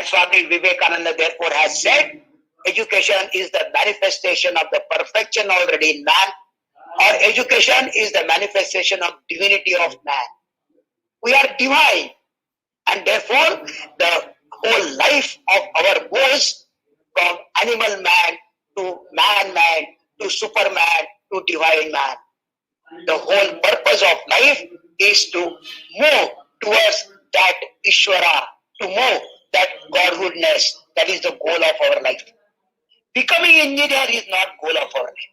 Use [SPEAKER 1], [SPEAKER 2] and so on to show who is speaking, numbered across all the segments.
[SPEAKER 1] Swami Vivekananda therefore has said, education is the manifestation of the perfection already in man, or education is the manifestation of divinity of man. We are divine, and therefore the whole life of our goes from animal man to man to superman to divine man. The whole purpose of life is to move towards that Ishvara, to move that Godhoodness. That is the goal of our life. Becoming engineer is not goal of our life.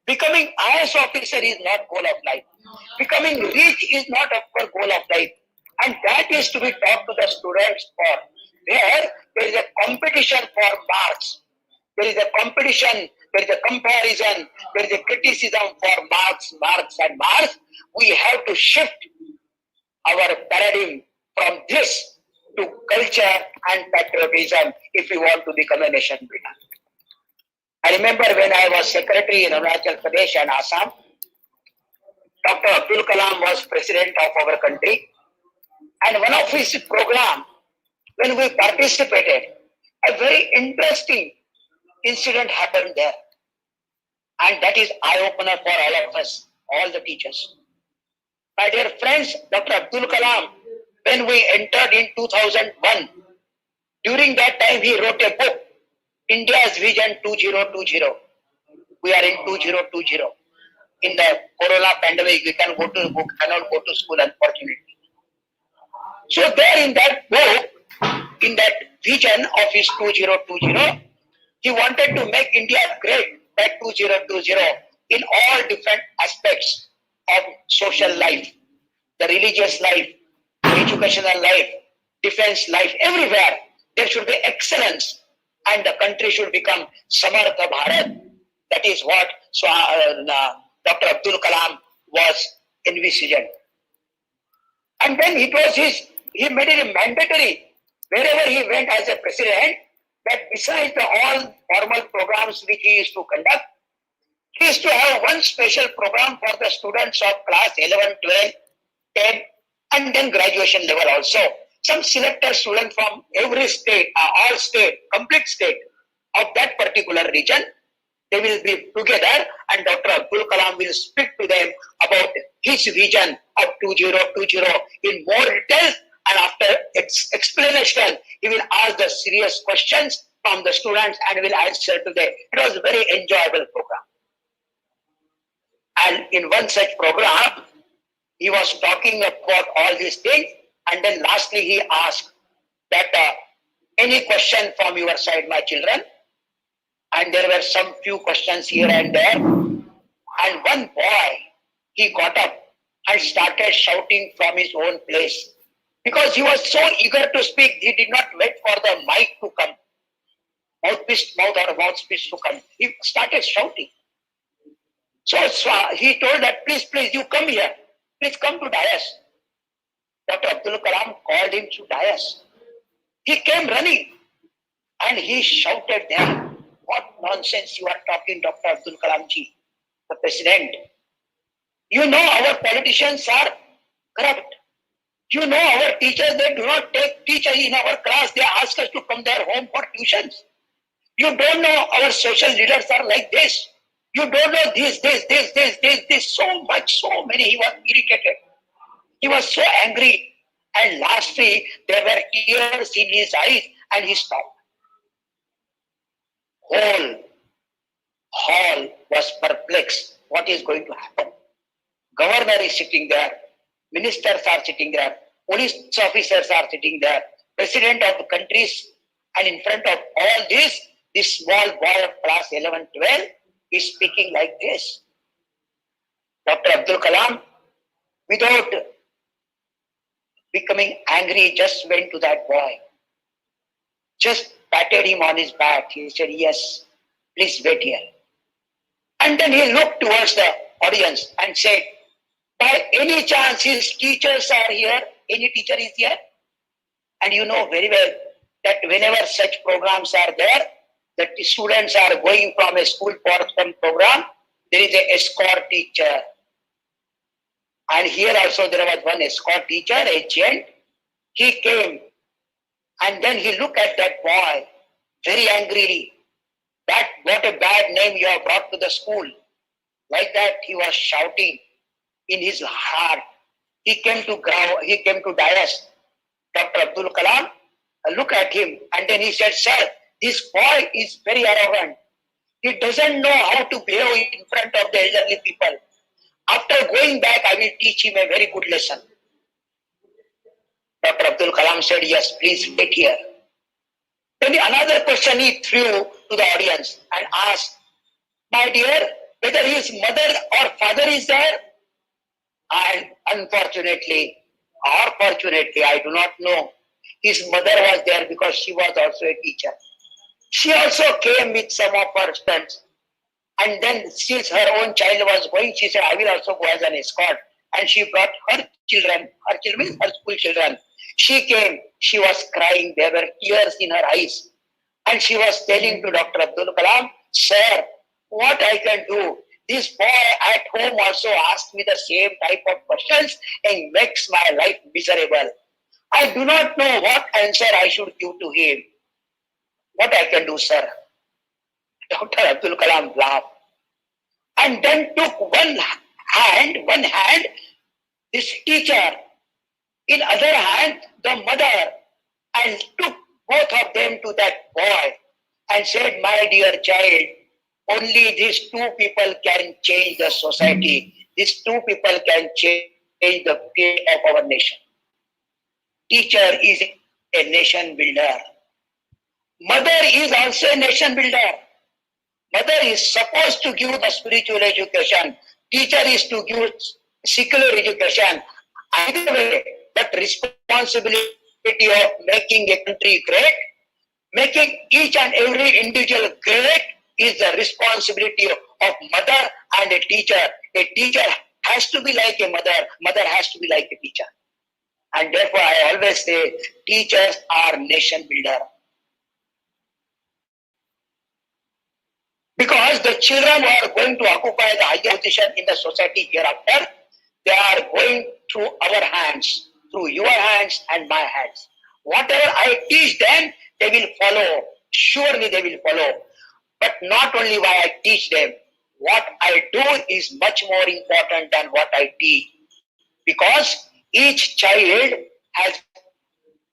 [SPEAKER 1] Becoming IAS officer is not goal of life. Becoming rich is not our goal of life. And that is to be taught to the students for. There is a competition for marks. There is a competition, there is a comparison, there is a criticism for marks and marks. We have to shift our paradigm from this to culture and patriotism if we want to become a nation builder. I remember when I was secretary in Arunachal Pradesh and Assam, Dr. Abdul Kalam was president of our country, and one of his program, when we participated, a very interesting incident happened there. And that is eye-opener for all of us, all the teachers. My dear friends, Dr. Abdul Kalam, when we entered in 2001, during that time he wrote a book, India's Vision 2020. We are in 2020. In the corona pandemic, we cannot go to school, unfortunately. So there in that book, in that vision of his 2020, he wanted to make India great by 2020 in all different aspects of social life, the religious life, the educational life, defense life, everywhere. There should be excellence and the country should become Samartha Bharat. That is what Dr. Abdul Kalam was envisioned. And then he made it mandatory wherever he went as a president, that besides the all formal programs which he is to conduct, he is to have one special program for the students of class 11, 12, 10 and then graduation level also. Some selected students from every state, all state, complete state of that particular region, they will be together and Dr. Abdul Kalam will speak to them about his vision of 2020 in more detail. And after its explanation, he will ask the serious questions from the students and will answer to them. It was a very enjoyable program. And in one such program, he was talking about all these things. And then lastly, he asked that any question from your side, my children? And there were some few questions here and there. And one boy, he got up and started shouting from his own place. Because he was so eager to speak, he did not wait for the mic to come. Mouthpiece to come. He started shouting. So he told that, please, you come here. Please come to dais. Dr. Abdul Kalam called him to dais. He came running and he shouted there, what nonsense you are talking, Dr. Abdul Kalam ji, the president. You know our politicians are corrupt. You know our teachers, they do not take teachers in our class. They ask us to come their home for tuitions. You don't know our social leaders are like this. You don't know this, so much, so many. He was irritated. He was so angry. And lastly, there were tears in his eyes and he stopped. Whole hall was perplexed. What is going to happen? Governor is sitting there. Ministers are sitting there. Police officers are sitting there. President of the countries. And in front of all this small boy of class 11, 12 is speaking like this. Dr. Abdul Kalam, without becoming angry, just went to that boy. Just patted him on his back. He said, yes, please wait here. And then he looked towards the audience and said, by any chance his teachers are here? Any teacher is here? And you know very well that whenever such programs are there, that the students are going from a school for some program, there is an escort teacher. And here also there was one escort teacher, a gent. He came And then he looked at that boy very angrily. That what a bad name you have brought to the school. Like that he was shouting in his heart. He came to dais. Dr. Abdul Kalam, look at him. And then he said, sir, this boy is very arrogant. He doesn't know how to behave in front of the elderly people. After going back, I will teach him a very good lesson. Dr. Abdul Kalam said, yes, please wait here. Then another question he threw to the audience and asked, my dear, whether his mother or father is there? And unfortunately, or fortunately, I do not know, his mother was there because she was also a teacher. She also came with some of her students. And then since her own child was going, she said, I will also go as an escort. And she brought her children, her school children. She came, she was crying, there were tears in her eyes. And she was telling to Dr. Abdul Kalam, sir, what I can do? This boy at home also asked me the same type of questions and makes my life miserable. I do not know what answer I should give to him. What I can do, sir? Dr. Abdul Kalam laughed and then took one hand, this teacher, in other hand, the mother, and took both of them to that boy and said, my dear child, only these two people can change the society. These two people can change the fate of our nation. Teacher is a nation builder. Mother is also a nation builder. Mother is supposed to give the spiritual education. Teacher is to give secular education. Either way, that responsibility of making a country great, making each and every individual great, is the responsibility of mother and a teacher. A teacher has to be like a mother. Mother has to be like a teacher. And therefore, I always say, teachers are nation builder. Because the children who are going to occupy the higher position in the society hereafter, they are going through our hands, through your hands and my hands. Whatever I teach them, they will follow. Surely they will follow. But not only why I teach them, what I do is much more important than what I teach. Because each child has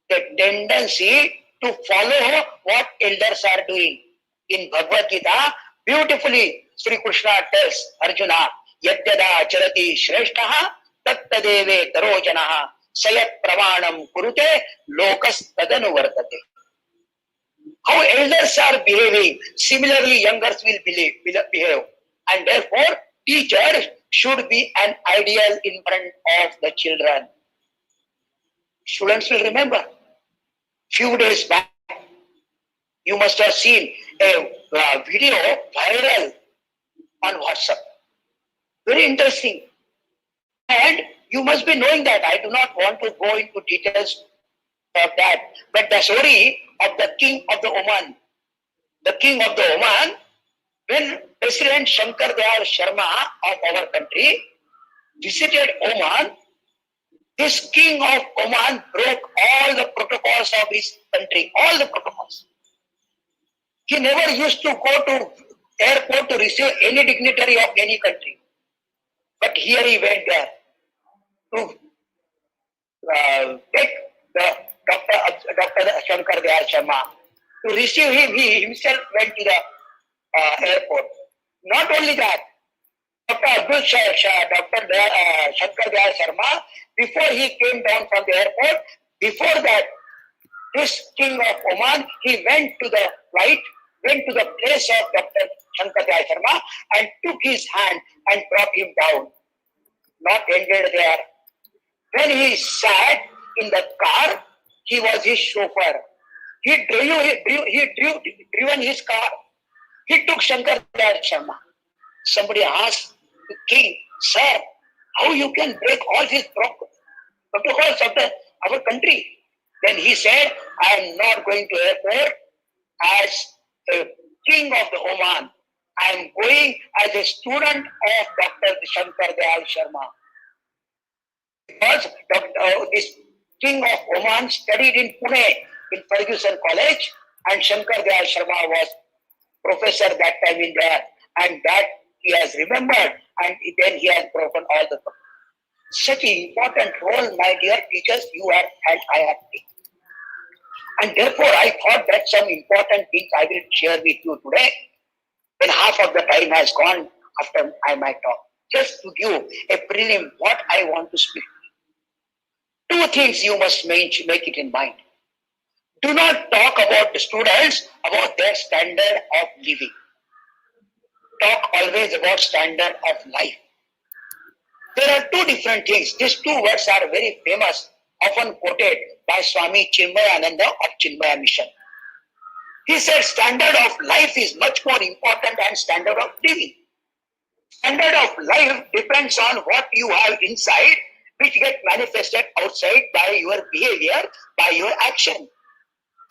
[SPEAKER 1] the tendency to follow what elders are doing. In Bhagavad Gita, beautifully, Sri Krishna tells Arjuna, Yadyada charati shreshtaha tattadeve tarojanaha sayat pravanam kurute lokas tadanu vartate. How elders are behaving, similarly youngers will behave. And therefore, teachers should be an ideal in front of the children. Students will remember, few days back, you must have seen a video viral on WhatsApp. Very interesting. And you must be knowing that. I do not want to go into details of that. But the story of the king of the Oman. The king of the Oman, when President Shankar Dayal Sharma of our country visited Oman, this king of Oman broke all the protocols of his country. All the protocols. He never used to go to airport to receive any dignitary of any country. But here he went there to take the Dr. Shankar Dayal Sharma. To receive him, he himself went to the airport. Not only that, Dr. Shankar Dayal Sharma, before he came down from the airport, before that, this king of Oman, he went to the flight, went to the place of Dr. Shankar Dayal Sharma and took his hand and brought him down. Not ended there. When he sat in the car, he was his chauffeur. He driven his car. He took Shankar Dayal Sharma. Somebody asked the king, sir, how you can break all these protocols of our country? Then he said, I am not going to airport as a king of the Oman. I am going as a student of Dr. Shankar Dayal Sharma. Because this king of Oman studied in Pune in Ferguson College, and Shankar Dayal Sharma was professor that time in there, and that he has remembered, and then he has broken all the. Such an important role, my dear teachers, you have and I have taken. And therefore, I thought that some important things I will share with you today. When half of the time has gone after I might talk, just to give a prelim what I want to speak. Two things you must make it in mind. Do not talk about the students about their standard of living. Talk always about standard of life. There are two different things. These two words are very famous, often quoted by Swami Chinmayananda of Chinmaya Mission. He said standard of life is much more important than standard of living. Standard of life depends on what you have inside, which get manifested outside by your behavior, by your action.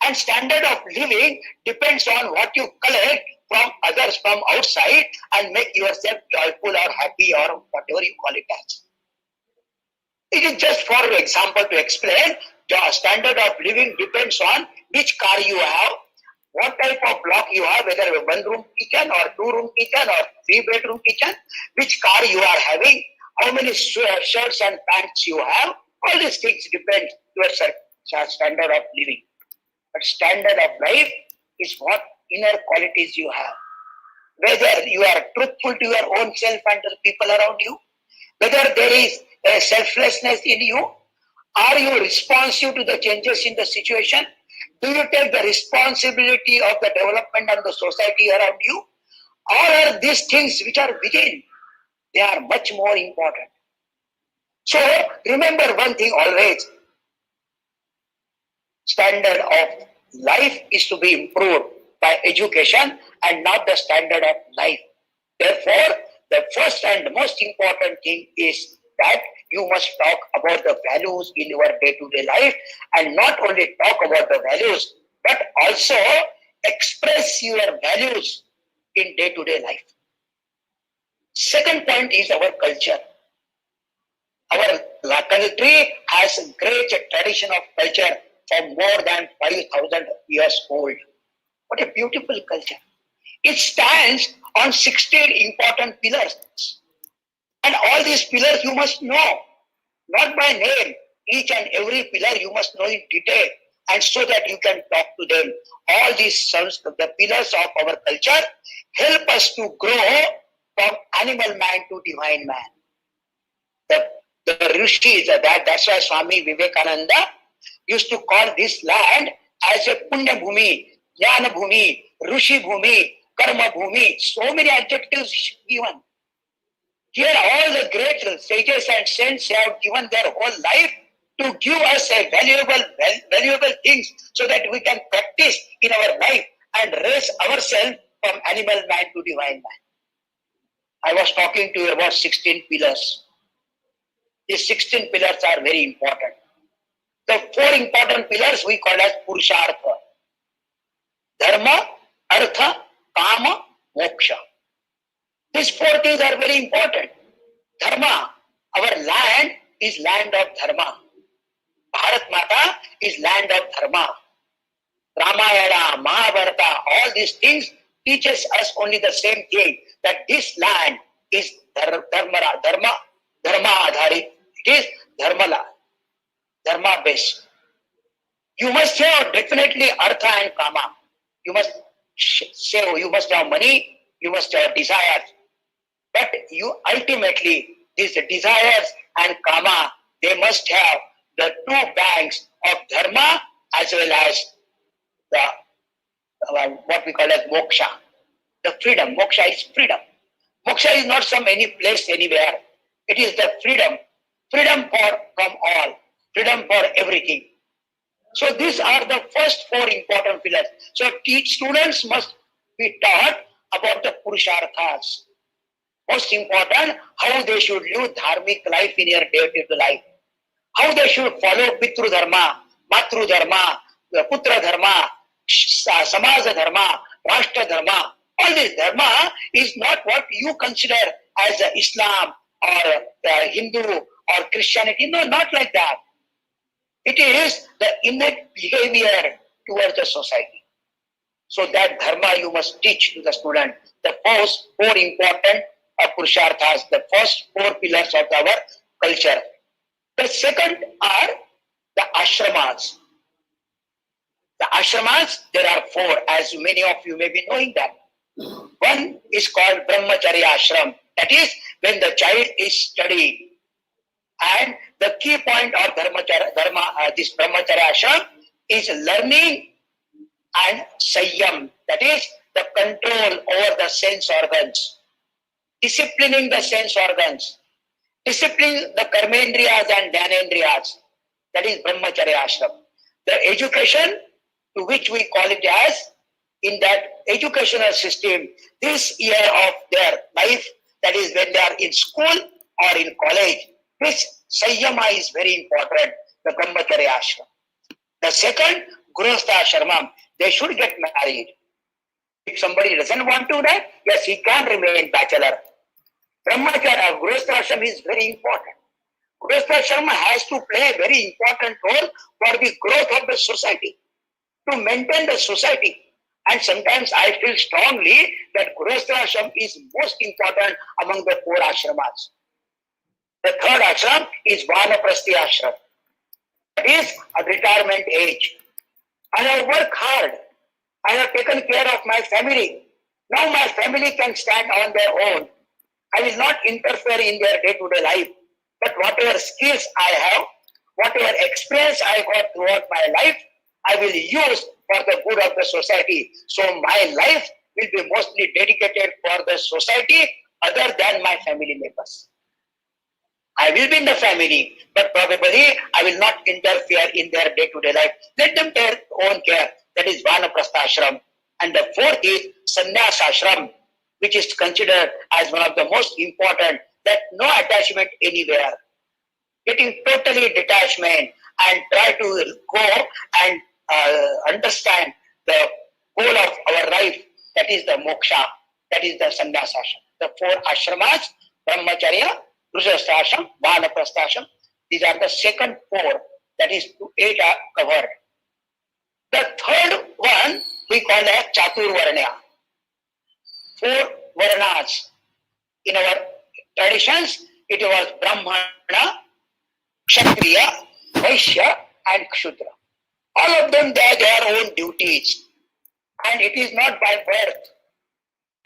[SPEAKER 1] And standard of living depends on what you collect from others from outside and make yourself joyful or happy or whatever you call it as. It is just for example to explain, the standard of living depends on which car you have, what type of block you have, whether a one-room kitchen or two-room kitchen or three-bedroom kitchen, which car you are having, how many shirts and pants you have, all these things depend on your standard of living. But standard of life is what inner qualities you have. Whether you are truthful to your own self and to the people around you, whether there is a selflessness in you, are you responsive to the changes in the situation? Do you take the responsibility of the development of the society around you? Or are these things which are within? They are much more important. So remember one thing always. Standard of life is to be improved by education and not the standard of life. Therefore, the first and most important thing is that you must talk about the values in your day-to-day life, and not only talk about the values, but also express your values in day-to-day life. Second point is our culture. Our country has a great tradition of culture for more than 5,000 years old. What a beautiful culture. It stands on 16 important pillars. And all these pillars you must know, not by name. Each and every pillar you must know in detail, and so that you can talk to them. All these the pillars of our culture help us to grow from animal man to divine man. The rishis, that's why Swami Vivekananda used to call this land as a Punya Bhumi, Jnana Bhumi, Rishi Bhumi, Karma Bhumi. So many adjectives given. Here all the great sages and saints have given their whole life to give us a valuable things so that we can practice in our life and raise ourselves from animal man to divine man. I was talking to you about 16 pillars. These 16 pillars are very important. The 4 important pillars we call as Purushartha. Dharma, Artha, Kama, Moksha. These 4 things are very important. Dharma, our land is land of Dharma. Bharat Mata is land of Dharma. Ramayana, Mahabharata, all these things teaches us only the same thing, that this land is Dharma Adharit. It is Dharma based. You must have definitely Artha and Kama. You must say you must have money, you must have desires. But you ultimately, these desires and Kama, they must have the 2 banks of Dharma as well as the what we call as Moksha. The freedom. Moksha is freedom. Moksha is not some any place anywhere. It is the freedom. Freedom from all. Freedom for everything. So these are the first 4 important pillars. So students must be taught about the Purusharthas. Most important, how they should live dharmic life in their day-to-day life. How they should follow Pitru Dharma, Matru Dharma, Putra Dharma, Samaja Dharma, Rashtra Dharma. All this Dharma is not what you consider as Islam or Hindu or Christianity. No, not like that. It is the innate behavior towards the society. So that dharma you must teach to the student. The first four important purusharthas, the first four pillars of our culture. The second are the ashramas. The ashramas, there are four, as many of you may be knowing that. One is called brahmacharya ashram. That is when the child is studying. And the key point of this brahmacharya ashram is learning and sayyam. That is the control over the sense organs. Disciplining the sense organs. Disciplining the karmendriyas and dhanendriyas. That is brahmacharya ashram. The education to which we call it as, in that educational system, this year of their life, that is when they are in school or in college, this sayyama is very important, the brahmacharya ashram. The second, grihastha ashramam, they should get married. If somebody doesn't want to that, yes, he can remain bachelor. Brahmacharya, grihastha ashram is very important. Grihastha ashram has to play a very important role for the growth of the society, to maintain the society. And sometimes I feel strongly that grihastha ashram is most important among the four ashramas. The third ashram is vanaprasthi ashram. That is a retirement age. I have worked hard. I have taken care of my family. Now my family can stand on their own. I will not interfere in their day-to-day life. But whatever skills I have, whatever experience I got throughout my life, I will use for the good of the society. So my life will be mostly dedicated for the society other than my family members. I will be in the family, but probably I will not interfere in their day-to-day life. Let them take their own care. That is vanaprastha ashram. And the fourth is sannyas ashram, which is considered as one of the most important, that no attachment anywhere. Getting totally detachment and try to go and understand the goal of our life, that is the moksha, that is the sannyas ashram. The four ashramas, brahmacharya, grihastha ashram, vanaprastha ashram, these are the second four, that is 8 are covered. The third one we call as chaturvarnya. 4 varnas. In our traditions, it was brahmana, kshatriya, vaishya and kshudra. All of them, they have their own duties. And it is not by birth.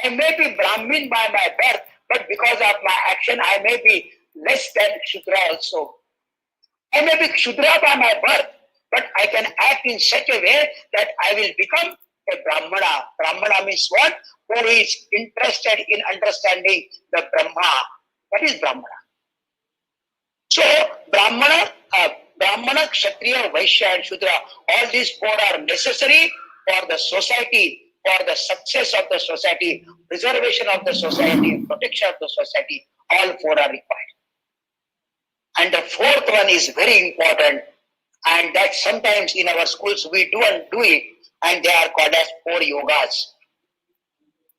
[SPEAKER 1] I may be Brahmin by my birth, but because of my action, I may be less than Kshudra also. I may be Kshudra by my birth, but I can act in such a way that I will become a Brahmana. Brahmana means what? Who is interested in understanding the Brahma. That is Brahmana. So, Brahmana, Kshatriya, Vaishya and Shudra, all these four are necessary for the society, for the success of the society, preservation of the society, protection of the society. All four are required. And the fourth one is very important, and that sometimes in our schools we don't do it, and they are called as 4 yogas.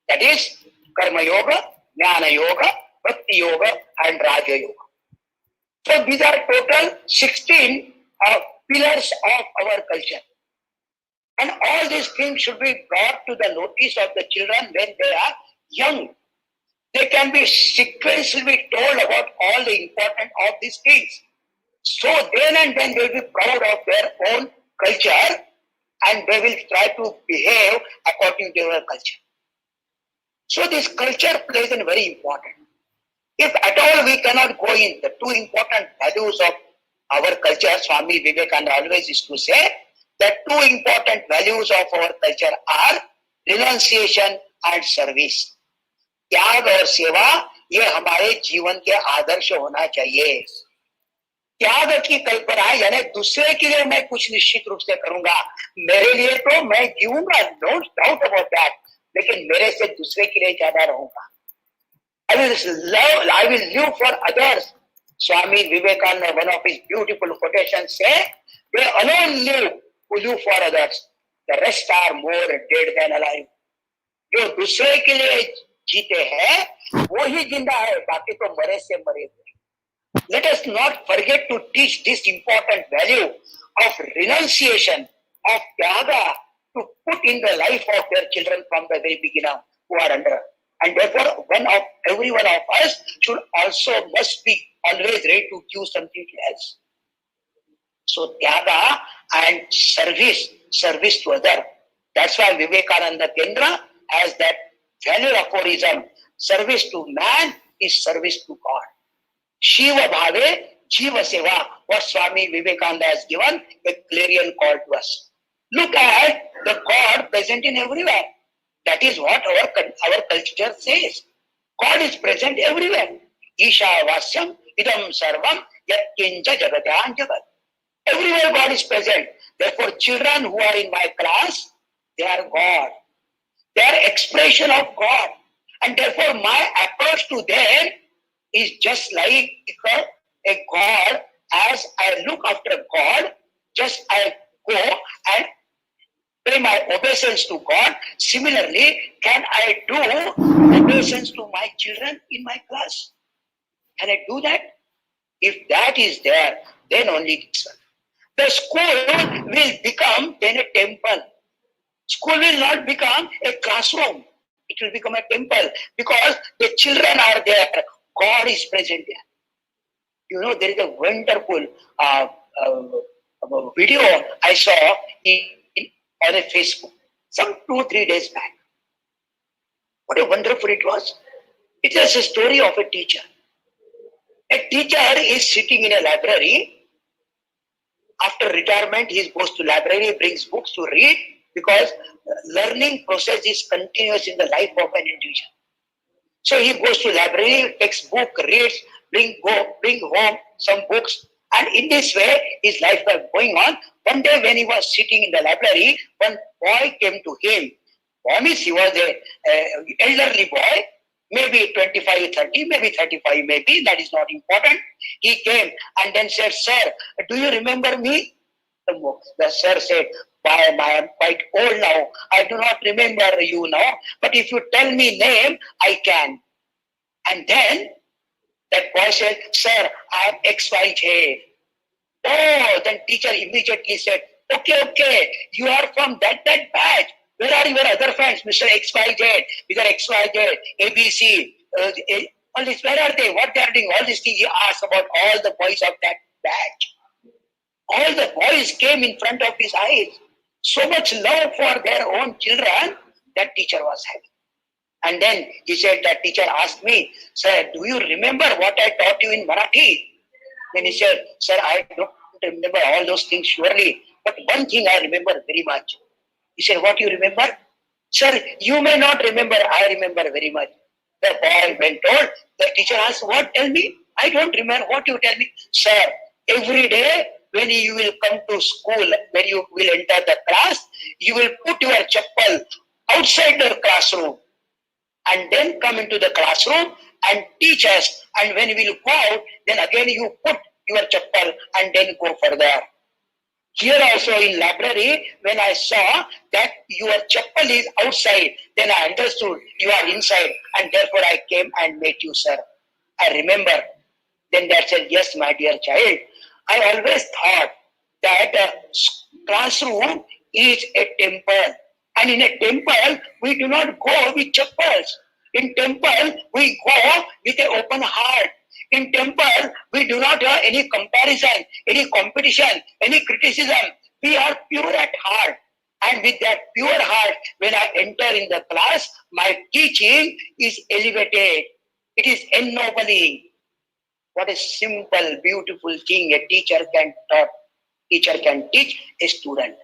[SPEAKER 1] That is Karma Yoga, Jnana Yoga, Bhakti Yoga and Raja Yoga. So these are total 16 pillars of our culture. And all these things should be brought to the notice of the children when they are young. They can be sequentially told about all the important of these things. So then and then they will be proud of their own culture and they will try to behave according to their culture. So this culture plays a very important. If at all we cannot go in, the 2 important values of our culture, Swami Vivekananda always used to say, that 2 important values of our culture are renunciation and service. त्याग और सेवा ये हमारे जीवन के आदर्श होना चाहिए. त्याग की कल्पना है, यानी दूसरे के लिए मैं कुछ निश्चित रूप से करूंगा. मेरे लिए तो मैं जीऊंगा, नो डाउट अबाउट दैट, लेकिन मेरे से दूसरे के लिए ज्यादा रहूंगा. I will live for others. Swami Vivekananda, one of his beautiful quotations say, they alone live who live for others. The rest are more dead than alive. जो दूसरे के लिए जीते हैं वो ही जिंदा है, बाकी तो मरे से मरे हुए. Let us not forget to teach this important value of renunciation of Tyaga to put in the life of their children from the very beginning who are under. And therefore, every one of us should also must be always ready to give something else. So Tyaga and service to other. That's why Vivekananda Kendra has that value aphorism. Service to man is service to God. Shiva Bhave, Jiva Seva, what Swami Vivekananda has given a clarion call to us. Look at the God present in everywhere. That is what our culture says. God is present everywhere. Isha Vasyam, Idam Sarvam, Yat Kincha Jagatyan Jagat. Everywhere God is present. Therefore, children who are in my class, they are God. They are expression of God. And therefore, my approach to them is just like a God. As I look after God, just I go and pay my obeisance to God. Similarly, can I do obeisance to my children in my class? Can I do that? If that is there, then only this one. The school will become then a temple. School will not become a classroom. It will become a temple because the children are there. God is present there. You know, there is a wonderful video I saw on a Facebook some 2-3 days back. What a wonderful it was. It is a story of a teacher. A teacher is sitting in a library. After retirement, he goes to library, brings books to read because learning process is continuous in the life of an individual. So he goes to library, takes book, reads, bring home some books, and in this way his life was going on. One day when he was sitting in the library, one boy came to him. Boy means he was an elderly boy, maybe 25, 30, maybe 35, maybe, that is not important. He came and then said, "Sir, do you remember me?" The sir said, "I am quite old now. I do not remember you now. But if you tell me name, I can." And then that boy said, "Sir, I am XYZ." Oh, then teacher immediately said, Okay, you are from that batch. Where are your other friends, Mr. XYZ, Mr. XYZ, ABC, all this, where are they? What they are doing? All these things he asked about all the boys of that batch. All the boys came in front of his eyes. So much love for their own children that teacher was having. And then he said, that teacher asked me, "Sir, do you remember what I taught you in Marathi?" Then he said, "Sir, I don't remember all those things surely, but one thing I remember very much." He said, "What you remember?" "Sir, you may not remember, I remember very much." The boy went on. The teacher asked, "What? Tell me." "I don't remember. What you tell me?" "Sir, every day when you will come to school, when you will enter the class, you will put your chappal outside the classroom and then come into the classroom and teach us. And when we will go out, then again you put your chappal and then go further." Here also in library, when I saw that your chappal is outside, then I understood you are inside, and therefore I came and met you, sir. I remember. Then that said, "Yes, my dear child, I always thought that a classroom is a temple. And in a temple, we do not go with chappals. In temple, we go with an open heart. In temple, we do not have any comparison, any competition, any criticism. We are pure at heart. And with that pure heart, when I enter in the class, my teaching is elevated. It is ennobling." What a simple, beautiful thing a teacher can teach a student.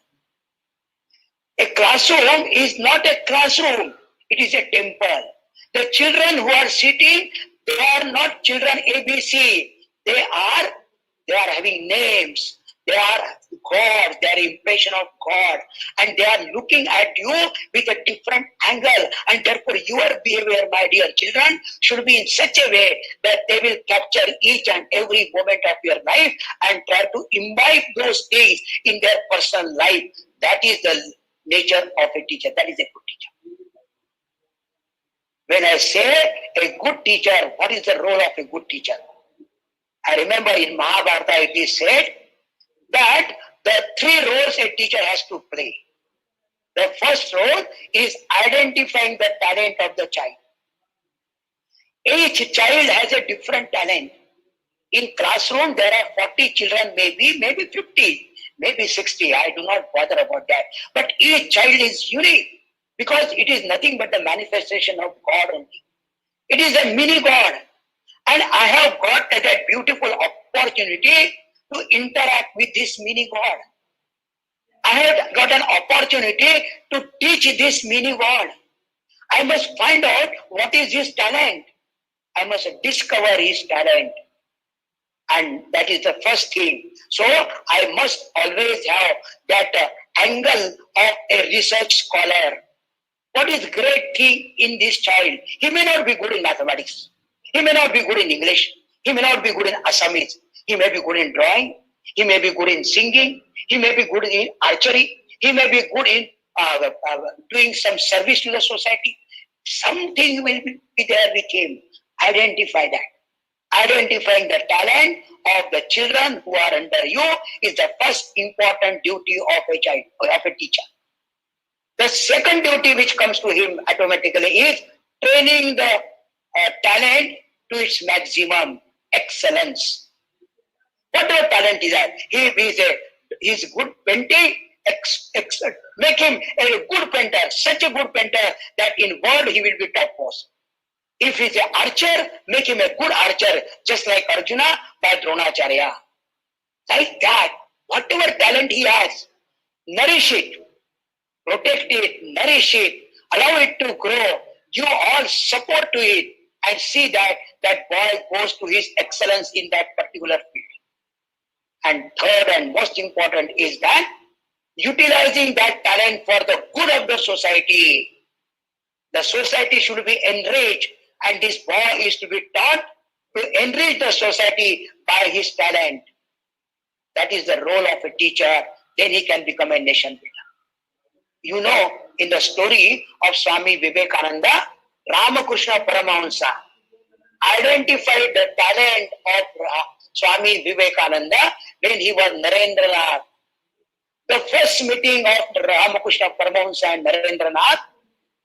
[SPEAKER 1] A classroom is not a classroom. It is a temple. The children who are sitting, they are not children ABC. They are having names. They are God, they are impression of God. And they are looking at you with a different angle. And therefore your behavior, my dear children, should be in such a way that they will capture each and every moment of your life and try to imbibe those things in their personal life. That is the nature of a teacher. That is a good teacher. When I say a good teacher, what is the role of a good teacher? I remember in Mahabharata it is said that The three roles a teacher has to play. The first role is identifying the talent of the child. Each child has a different talent. In classroom, there are 40 children, maybe 50, maybe 60. I do not bother about that. But each child is unique because it is nothing but the manifestation of God only. It is a mini God. And I have got that beautiful opportunity to interact with this mini God. I have got an opportunity to teach this mini God. I must find out what is his talent. I must discover his talent. And that is the first thing. So I must always have that angle of a research scholar. What is great thing in this child? He may not be good in mathematics. He may not be good in English. He may not be good in Assamese. He may be good in drawing. He may be good in singing. He may be good in archery. He may be good in doing some service to the society. Something will be there with him. Identify that. Identifying the talent of the children who are under you is the first important duty of a child, of a teacher. The second duty which comes to him automatically is training the talent to its maximum excellence. Whatever talent is that, he is a good painting, make him a good painter, such a good painter that in world he will be topmost. If he's an archer, make him a good archer, just like Arjuna by Dronacharya. Like that, whatever talent he has, nourish it, protect it, nourish it, allow it to grow, give all support to it, and see that that boy goes to his excellence in that particular field. And third and most important is that utilizing that talent for the good of the society. The society should be enriched, and this boy is to be taught to enrich the society by his talent. That is the role of a teacher. Then he can become a nation builder. You know, in the story of Swami Vivekananda, Ramakrishna Paramahansa identified the talent of Swami Vivekananda when he was Narendranath. The first meeting of Ramakrishna Paramahansa and Narendranath,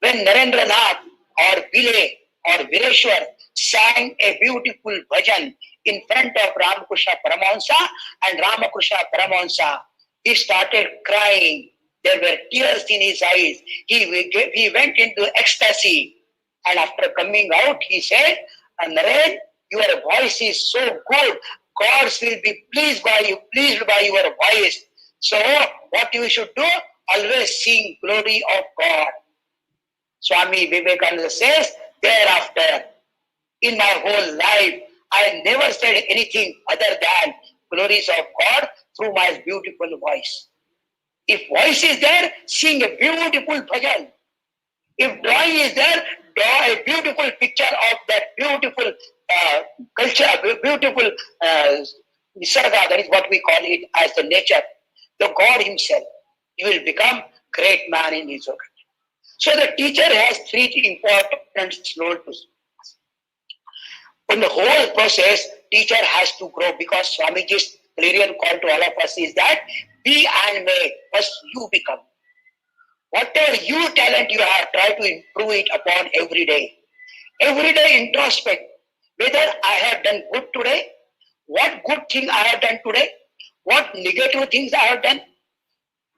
[SPEAKER 1] when Narendranath or Vile or Vireshwar sang a beautiful bhajan in front of Ramakrishna Paramahansa, and Ramakrishna Paramahansa, he started crying. There were tears in his eyes. He went into ecstasy. And after coming out, he said, Naren, your voice is so good. God will be pleased by your voice. So what you should do? Always sing glory of God. Swami Vivekananda says, thereafter, in my whole life, I never said anything other than glories of God through my beautiful voice. If voice is there, sing a beautiful bhajan. If drawing is there, draw a beautiful picture of that beautiful culture, beautiful nisarga, that is what we call it as the nature, the God himself. You will become great man in his own country. So the teacher has three important roles to us. In the whole process, teacher has to grow, because Swamiji's clarion call to all of us is that be and make, first you become. Whatever you talent you have, try to improve it upon every day. Every day introspect, whether I have done good today, what good thing I have done today, what negative things I have done,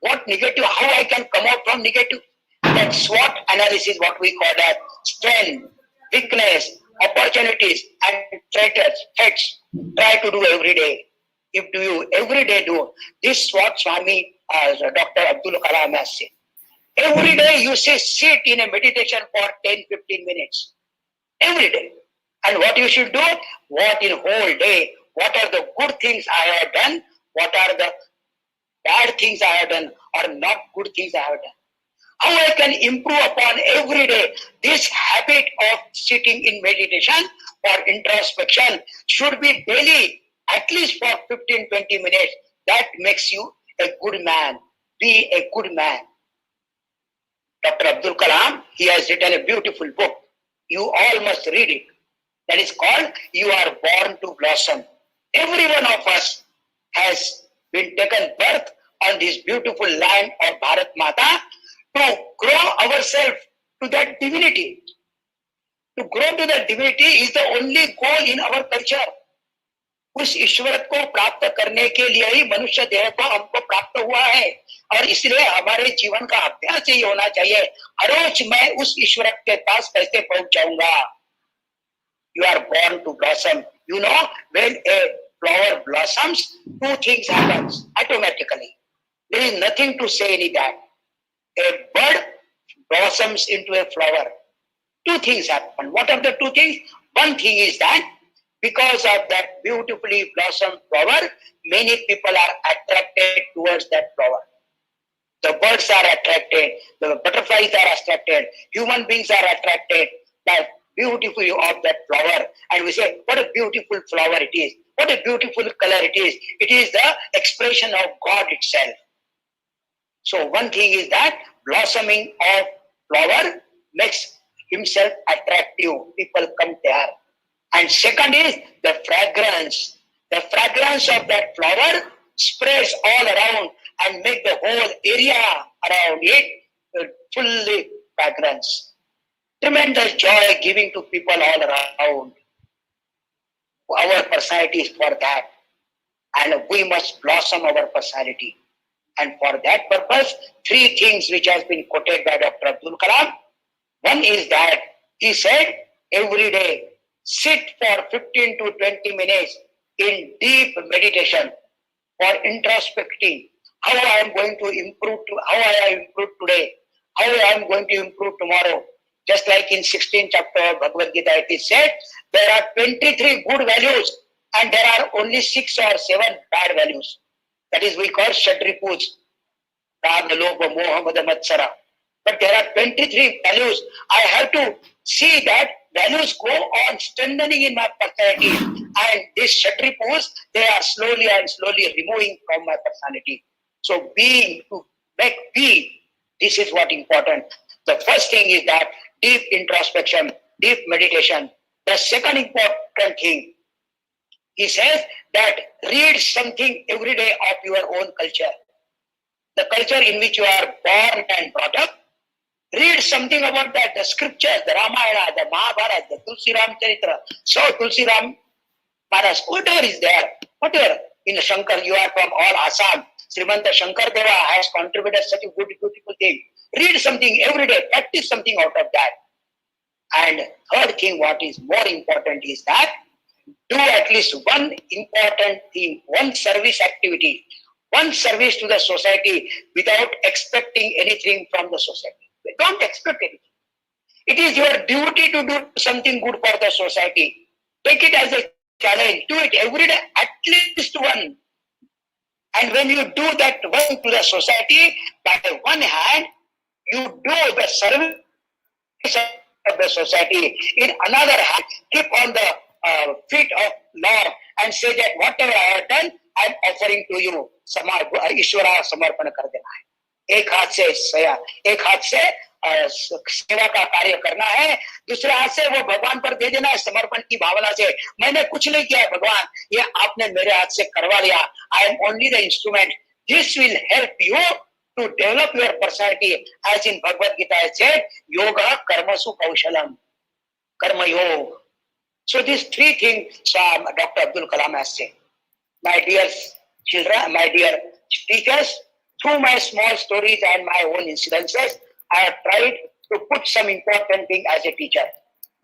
[SPEAKER 1] what negative, how I can come out from negative. That SWOT analysis, what we call that, strength, weakness, opportunities, and threats, try to do every day. If you every day do, this is what Swami, Dr. Abdul Kalam has said. Every day you say sit in a meditation for 10-15 minutes. Every day. And what you should do? What in whole day? What are the good things I have done? What are the bad things I have done, or not good things I have done? How I can improve upon every day. This habit of sitting in meditation for introspection should be daily, at least for 15-20 minutes. That makes you a good man. Be a good man. Dr. Abdul Kalam, he has written a beautiful book. You all must read it. That is called You Are Born to Blossom. Every one of us has been taken birth on this beautiful land of Bharat Mata to grow ourselves to that divinity. To grow to that divinity is the only goal in our culture. उस ईश्वर को प्राप्त करने के लिए ही मनुष्य देह को हमको प्राप्त हुआ है, और इसलिए हमारे जीवन का अभ्यास ही होना चाहिए, हर रोज मैं उस ईश्वर के पास कैसे पहुंच जाऊंगा. You are born to blossom. You know, when a flower blossoms, two things happens automatically. There is nothing to say in that. A bird blossoms into a flower. Two things happen. What are the two things? One thing is that because of that beautifully blossomed flower, many people are attracted towards that flower. The birds are attracted, the butterflies are attracted, human beings are attracted by beauty of that flower. And we say, what a beautiful flower it is. What a beautiful color it is. It is the expression of God itself. So one thing is that blossoming of flower makes himself attractive. People come there. And second is the fragrance. The fragrance of that flower spreads all around and make the whole area around it fully fragrance. Tremendous joy giving to people all around. Our personality is for that. And we must blossom our personality. And for that purpose, three things which has been quoted by Dr. Abdul Kalam. One is that he said, every day, sit for 15 to 20 minutes in deep meditation for introspecting how I am going to improve, how I have improved today, how I am going to improve tomorrow. Just like in 16th chapter of Bhagavad Gita, it is said, there are 23 good values and there are only 6 or 7 bad values. That is, we call Shadripus, Rag, Loba, Moha, Mada, Matsara. But there are 23 values. I have to see that values go on strengthening in my personality. And these Shadripus, they are slowly and slowly removing from my personality. So being, to make be, this is what important. The first thing is that deep introspection, deep meditation. The second important thing, he says that read something every day of your own culture. The culture in which you are born and brought up. Read something about that, the scriptures, the Ramayana, the Mahabharata, the Tulsi Ram Charitra. So Tulsi Ram Maharaj, whatever is there, whatever. In Shankar, you are from all Assam. Srimanta Shankar Deva has contributed such a good, beautiful thing. Read something every day, practice something out of that. And third thing, what is more important is that do at least one important thing, one service activity, one service to the society without expecting anything from the society. Don't expect anything. It is your duty to do something good for the society. Take it as a challenge. Do it every day, at least one. And when you do that one to the society, by one hand, you do the service of the society. In another hand, keep on the feet of Lord and say that whatever I have done, I am offering to you. ईश्वरा समर्पण कर देना है. एक हाथ से सेवा का कार्य करना है, दूसरे हाथ से वो भगवान पर दे देना है समर्पण की भावना से. मैंने कुछ नहीं किया भगवान, ये आपने मेरे हाथ से करवा लिया. I am only the instrument. This will help you to develop your personality, as in Bhagavad Gita has said, yoga karmasu kaushalam, karma yoga. So these three things Dr. Abdul Kalam has said. My dear children, my dear teachers, through my small stories and my own incidences, I have tried to put some important thing as a teacher.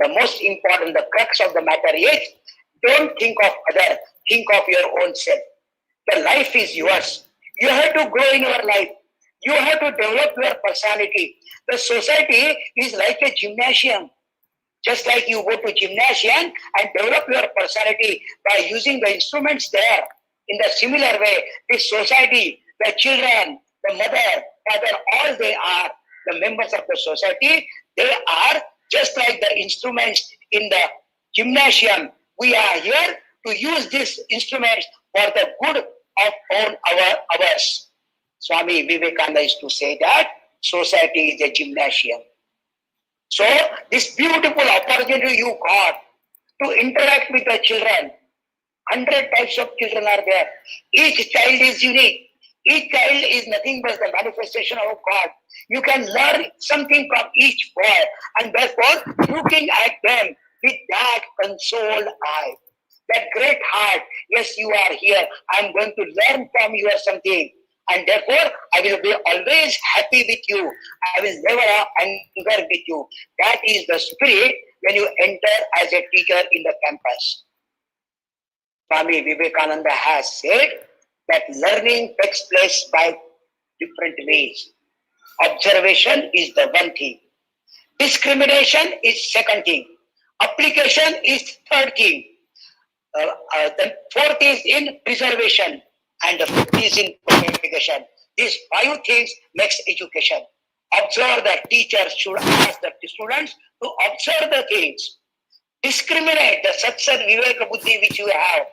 [SPEAKER 1] The most important, the crux of the matter is, don't think of others, think of your own self. The life is yours. You have to grow in your life. You have to develop your personality. The society is like a gymnasium. Just like you go to gymnasium and develop your personality by using the instruments there. In the similar way, this society, the children, the mother, father, all they are the members of the society. They are just like the instruments in the gymnasium. We are here to use these instruments for the good of ours. Swami Vivekananda used to say that society is a gymnasium. So this beautiful opportunity you got to interact with the children, 100 types of children are there. Each child is unique. Each child is nothing but the manifestation of God. You can learn something from each boy, and therefore, looking at them with that consoled eye, that great heart, yes, you are here, I am going to learn from you or something, and therefore, I will be always happy with you. I will never have anger with you. That is the spirit when you enter as a teacher in the campus. Swami Vivekananda has said that learning takes place by different ways. Observation is the one thing. Discrimination is second thing. Application is third thing. The fourth is in preservation, and the fifth is in propagation. These five things makes education. Observe, the teacher should ask the students to observe the things. Discriminate the satsad viveka buddhi which you have,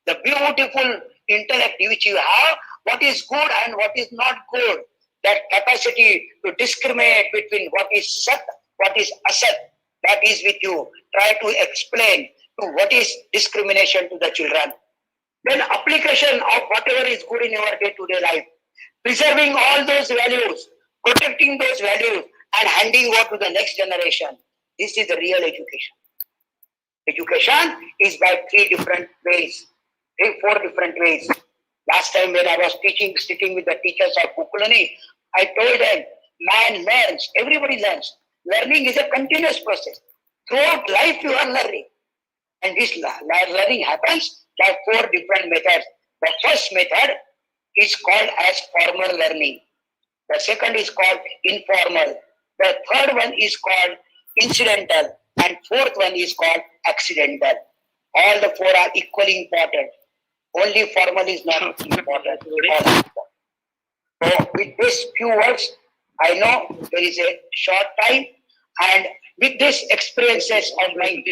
[SPEAKER 1] the beautiful intellect which you have, what is good and what is not good. That capacity to discriminate between what is sat, what is asat, that is with you. Try to explain to what is discrimination to the children. Then application of whatever is good in your day-to-day life. Preserving all those values, protecting those values, and handing over to the next generation. This is the real education. Education is by three different ways, four different ways. Last time when I was teaching, sitting with the teachers of Bukulani, I told them, man learns, everybody learns. Learning is a continuous process. Throughout life you are learning. And this learning happens by four different methods. The first method is called as formal learning. The second is called informal. The third one is called incidental. And fourth one is called accidental. All the four are equally important. Only formal is not important. So with these few words, I know there is a short time, and with these experiences of mine,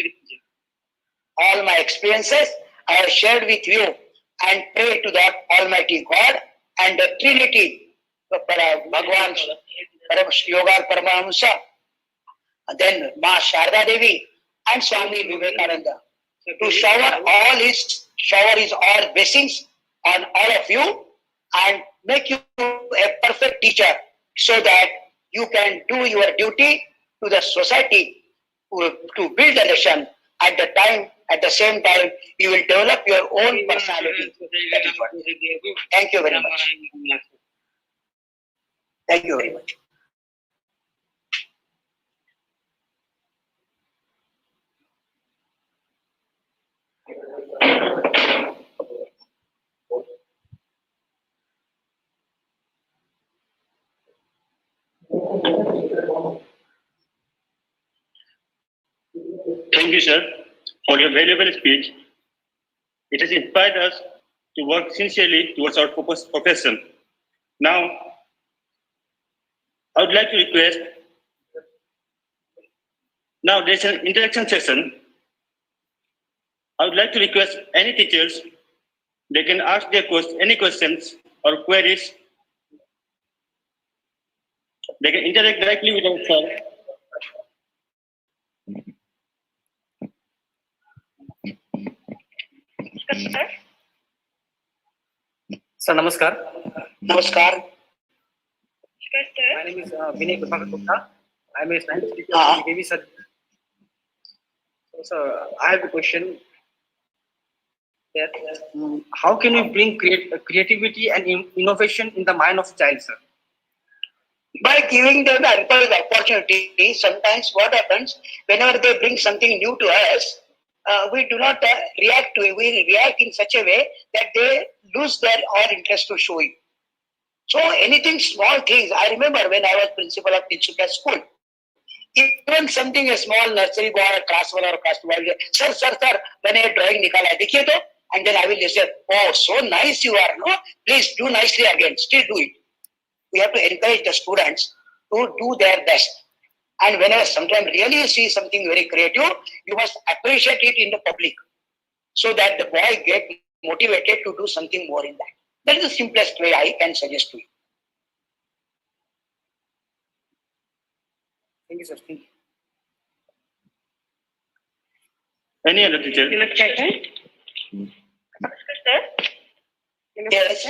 [SPEAKER 1] all my experiences I have shared with you, and pray to that Almighty God and the Trinity, Bhagwan, Yoga Paramahamsa, then Ma Sharda Devi and Swami Vivekananda, to shower his all blessings on all of you and make you a perfect teacher, so that you can do your duty to the society to build a nation. At the same time, you will develop your own personality. That is what. Thank you very much. Thank you very much.
[SPEAKER 2] Thank you, sir, for your valuable speech. It has inspired us to work sincerely towards our profession. Now, I would like to request, now there's an interaction session. I would like to request any teachers, they can ask their any questions or queries. They can interact directly with our sir.
[SPEAKER 3] Sir, namaskar.
[SPEAKER 1] Namaskar.
[SPEAKER 3] My name is Vinay Gupta. I am a science teacher in Devi Sir. So, sir, I have a question. That, how can we bring creativity and innovation in the mind of child, sir?
[SPEAKER 1] By giving them ample opportunity. Sometimes what happens, whenever they bring something new to us, we do not react to it. We react in such a way that they lose their all interest to show it. So anything, small things. I remember when I was principal of Tinsukia school, even something, a small nursery boy, class 1 or class 2, I will say, sir, मैंने a drawing निकाला है, देखिए तो, and then I will say, oh, so nice you are, no? Please do nicely again, still do it. We have to encourage the students to do their best. And whenever sometimes really you see something very creative, you must appreciate it in the public, so that the boy get motivated to do something more in that. That is the simplest way I can suggest to you.
[SPEAKER 3] Thank you, sir. Thank you.
[SPEAKER 2] Any other teacher?
[SPEAKER 1] Yes.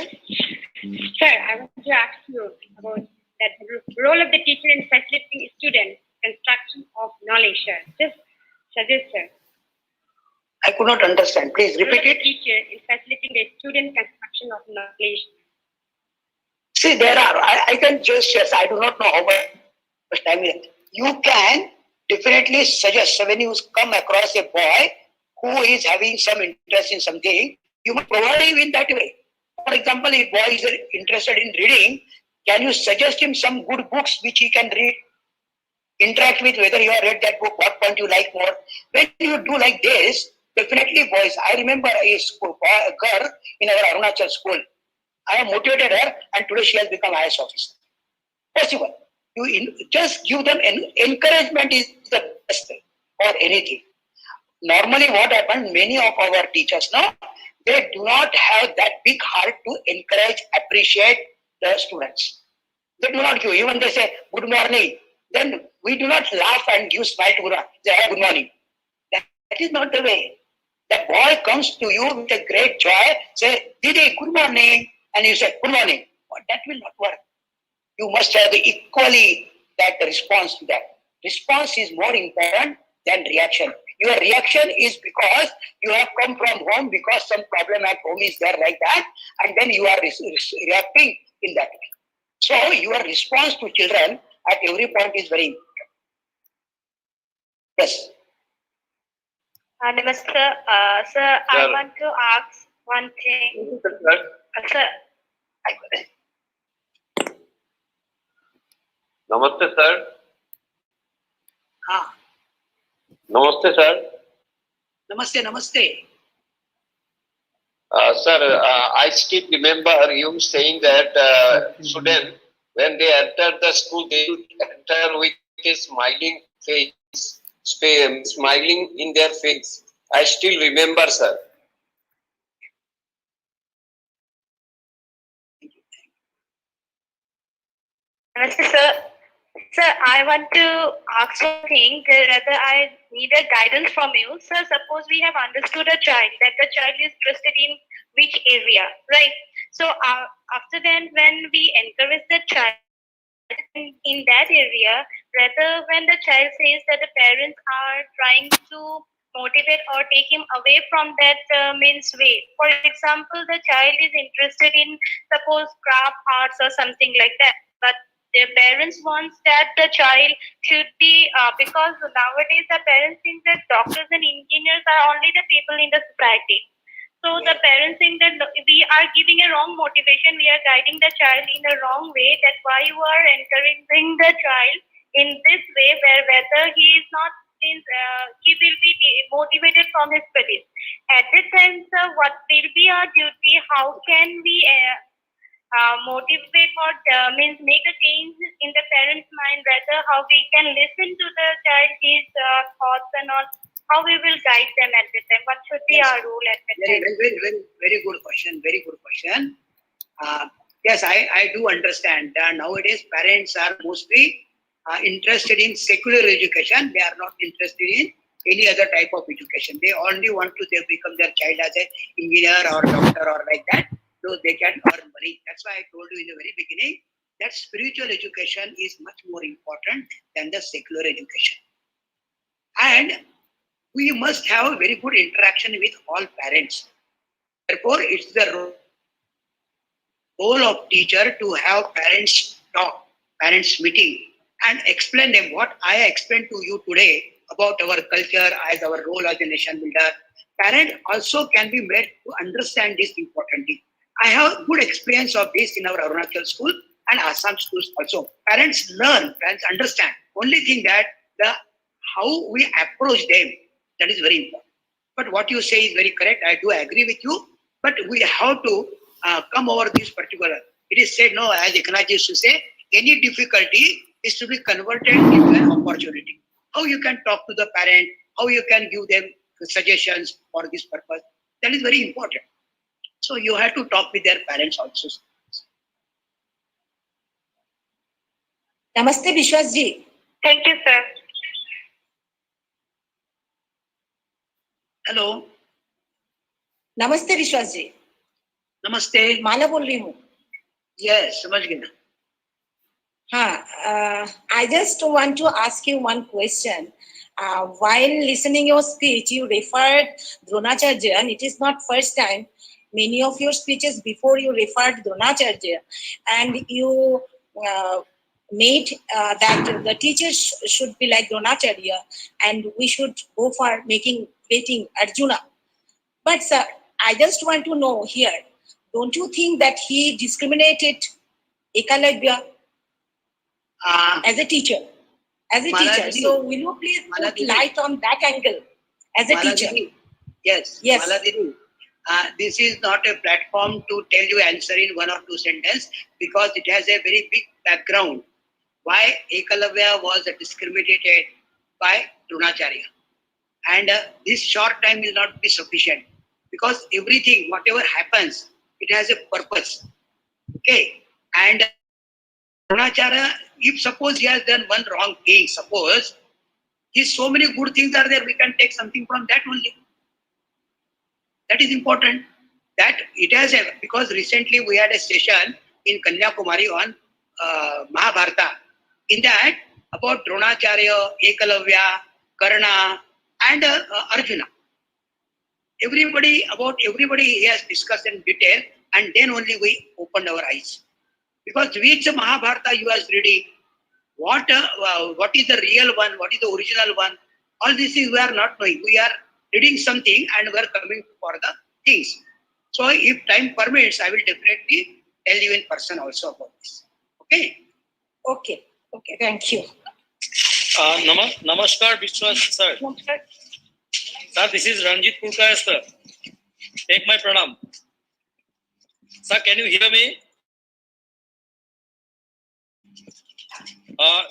[SPEAKER 4] Sir, I want to ask you about that role of the teacher in facilitating students' construction of knowledge, sir. Just suggest, sir.
[SPEAKER 1] I could not understand. Please repeat
[SPEAKER 4] Role of
[SPEAKER 1] it.
[SPEAKER 4] the teacher in facilitating the student construction of knowledge.
[SPEAKER 1] See, there are, I can just, yes, I do not know how much time it is. You can definitely suggest, when you come across a boy who is having some interest in something, you must provide him in that way. For example, if boy is interested in reading, can you suggest him some good books which he can read? Interact with whether you have read that book, what point you like more. When you do like this, definitely boys, I remember a girl in our Arunachal school. I have motivated her, and today she has become IS officer. Possible. Just give them encouragement is the best thing for anything. Normally, what happens? Many of our teachers now they do not have that big heart to encourage, appreciate the students. They do not give. Even they say good morning, then we do not laugh and give smile to good morning. They say good morning. That is not the way. The boy comes to you with a great joy, say, Didi, good morning. And you say, good morning. But that will not work. You must have the equally that response to that. Response is more important than reaction. Your reaction is because you have come from home because some problem at home is there like that, and then you are reacting in that way. So your response to children at every point is very important. Yes.
[SPEAKER 4] Namaste, sir. I want to ask one thing. Sir.
[SPEAKER 5] Namaste, sir.
[SPEAKER 1] Ah.
[SPEAKER 5] Namaste, sir.
[SPEAKER 1] Namaste, namaste.
[SPEAKER 5] Sir, I still remember you saying that students, when they enter the school, they should enter with a smiling face, smiling in their face. I still remember, sir.
[SPEAKER 4] Namaste, sir. Sir, I want to ask something whether I need a guidance from you. Sir, suppose we have understood a child, that the child is interested in which area, right? So after then, when we encourage the child in that area, rather when the child says that the parents are trying to motivate or take him away from that means way. For example, the child is interested in suppose craft arts or something like that, but their parents want that the child should be because nowadays the parents think that doctors and engineers are only the people in the society. So the parents think that we are giving a wrong motivation, we are guiding the child in a wrong way. That's why you are encouraging the child in this way, where whether he is not he will be motivated from his studies. At this time, sir, what will be our duty? How can we motivate or means make a change in the parents' mind? Rather, how we can listen to the child, his thoughts and all. How we will guide them at the time? What should be our role at the time?
[SPEAKER 1] Very good question. Very good question. Yes, I do understand that nowadays parents are mostly interested in secular education. They are not interested in any other type of education. They only want to become their child as an engineer or doctor or like that, so they can earn money. That's why I told you in the very beginning that spiritual education is much more important than the secular education. And we must have a very good interaction with all parents. Therefore, it's the role of teacher to have parents talk, parents meeting, and explain them what I explained to you today about our culture as our role as a nation builder. Parent also can be made to understand this important thing. I have good experience of this in our Arunachal school and Assam schools also. Parents learn, parents understand. Only thing that how we approach them, that is very important. But what you say is very correct. I do agree with you. But we have to come over this particular. It is said, no, as Ekanath used to say, any difficulty is to be converted into an opportunity. How you can talk to the parent, how you can give them suggestions for this purpose. That is very important. So you have to talk with their parents also.
[SPEAKER 6] Namaste, Viswasji.
[SPEAKER 4] Thank you, sir.
[SPEAKER 1] Hello
[SPEAKER 6] नमस्ते विश्वास जी.
[SPEAKER 1] नमस्ते.
[SPEAKER 6] माला बोल रही हूँ.
[SPEAKER 1] Yes, समझ गए ना.
[SPEAKER 6] I just want to ask you one question. While listening your speech, you referred Dronacharya, and it is not first time. Many of your speeches before you referred Dronacharya, and you made that the teachers should be like Dronacharya, and we should go for creating Arjuna. But sir, I just want to know here, don't you think that he discriminated Ekalavya as a teacher? So will you please put light on that angle as a teacher?
[SPEAKER 1] Yes.
[SPEAKER 6] Yes.
[SPEAKER 1] Maladiri, this is not a platform to tell you answer in one or two sentences because it has a very big background. Why Ekalavya was discriminated by Dronacharya. And this short time will not be sufficient because everything, whatever happens, it has a purpose. Okay. And Dronacharya, if suppose he has done one wrong thing, suppose his so many good things are there, we can take something from that only. That is important. That it has a, because recently we had a session in Kanyakumari on Mahabharata. In that, about Dronacharya, Ekalavya, Karna, and Arjuna. Everybody he has discussed in detail, and then only we opened our eyes. Because which Mahabharata you are reading, what is the real one, what is the original one, all these things we are not knowing. We are reading something and we are coming for the things. So if time permits, I will definitely tell you in person also about this. Okay?
[SPEAKER 6] Okay, thank you.
[SPEAKER 7] Namaskar, Viswas sir. Sir, this is Ranjit Purkar, sir. Take my pranam. Sir, can you hear me?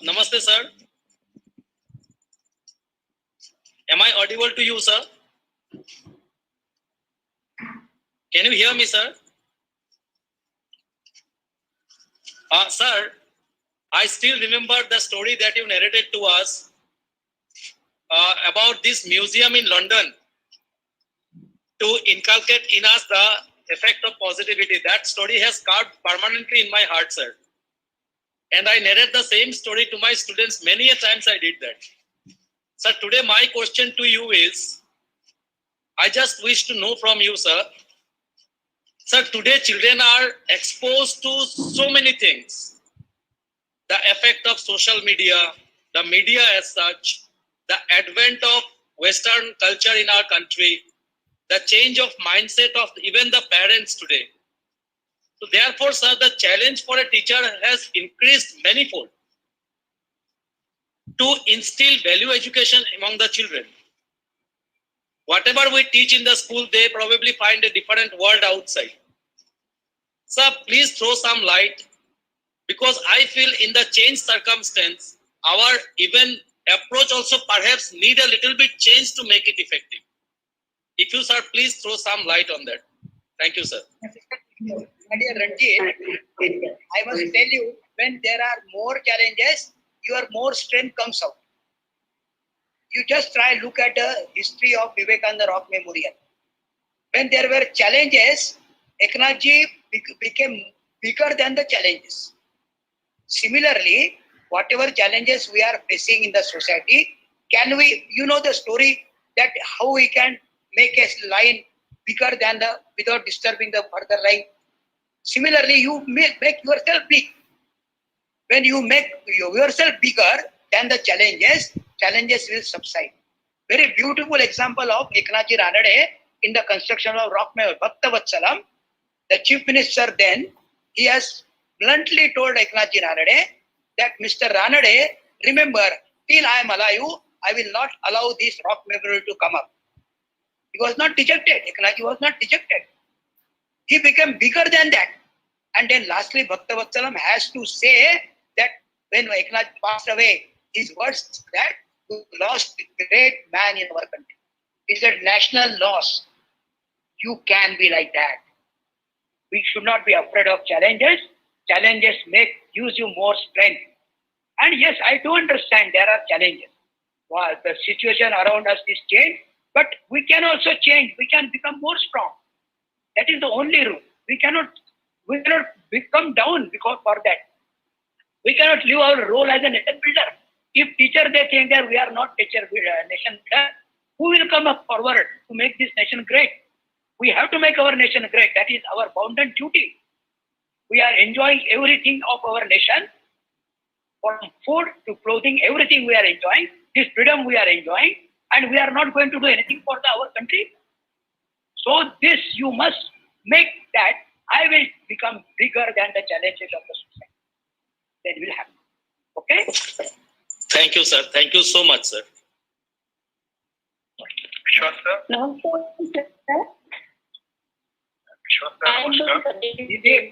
[SPEAKER 7] Namaste, sir. Am I audible to you, sir? Can you hear me, sir? Sir, I still remember the story that you narrated to us about this museum in London to inculcate in us the effect of positivity. That story has carved permanently in my heart, sir. And I narrate the same story to my students. Many a times I did that. Sir, today my question to you is, I just wish to know from you, sir. Sir, today children are exposed to so many things. The effect of social media, the media as such, the advent of Western culture in our country, the change of mindset of even the parents today. So therefore, sir, the challenge for a teacher has increased manifold to instill value education among the children. Whatever we teach in the school, they probably find a different world outside. Sir, please throw some light, because I feel in the changed circumstance, our even approach also perhaps need a little bit change to make it effective. If you, sir, please throw some light on that. Thank you, sir.
[SPEAKER 1] My dear Ranjit, I must tell you, when there are more challenges, your more strength comes out. You just try look at the history of Vivekananda Rock Memorial. When there were challenges, Eknathji became bigger than the challenges. Similarly, whatever challenges we are facing in the society, can we, you know the story that how we can make a line bigger than the, without disturbing the further line. Similarly, you make yourself big. When you make yourself bigger than the challenges will subside. Very beautiful example of Eknathji Ranade in the construction of Rock Memorial, Bhaktavatsalam. The chief minister then, he has bluntly told Eknathji Ranade that Mr. Ranade, remember, till I am alive, I will not allow this Rock Memorial to come up. He was not dejected. Eknathji was not dejected. He became bigger than that. And then lastly, Bhaktavatsalam has to say that when Eknath passed away, his words that we lost a great man in our country. It's a national loss. You can be like that. We should not be afraid of challenges. Challenges use you more strength. And yes, I do understand there are challenges. Well, the situation around us is changed, but we can also change. We can become more strong. That is the only route. We cannot
[SPEAKER 8] We cannot become down because for that. We cannot leave our role as a nation builder. If teacher they think that we are not nation builder, who will come up forward to make this nation great? We have to make our nation great. That is our bounden duty. We are enjoying everything of our nation, from food to clothing, everything we are enjoying. This freedom we are enjoying, and we are not going to do anything for our country. So this you must make that I will become bigger than the challenges of the society. That will happen. Okay?
[SPEAKER 7] Thank you, sir. Thank you so much, sir.
[SPEAKER 9] Viswas sir.
[SPEAKER 4] No, sir.
[SPEAKER 9] Viswas sir, namaskar.
[SPEAKER 8] Is it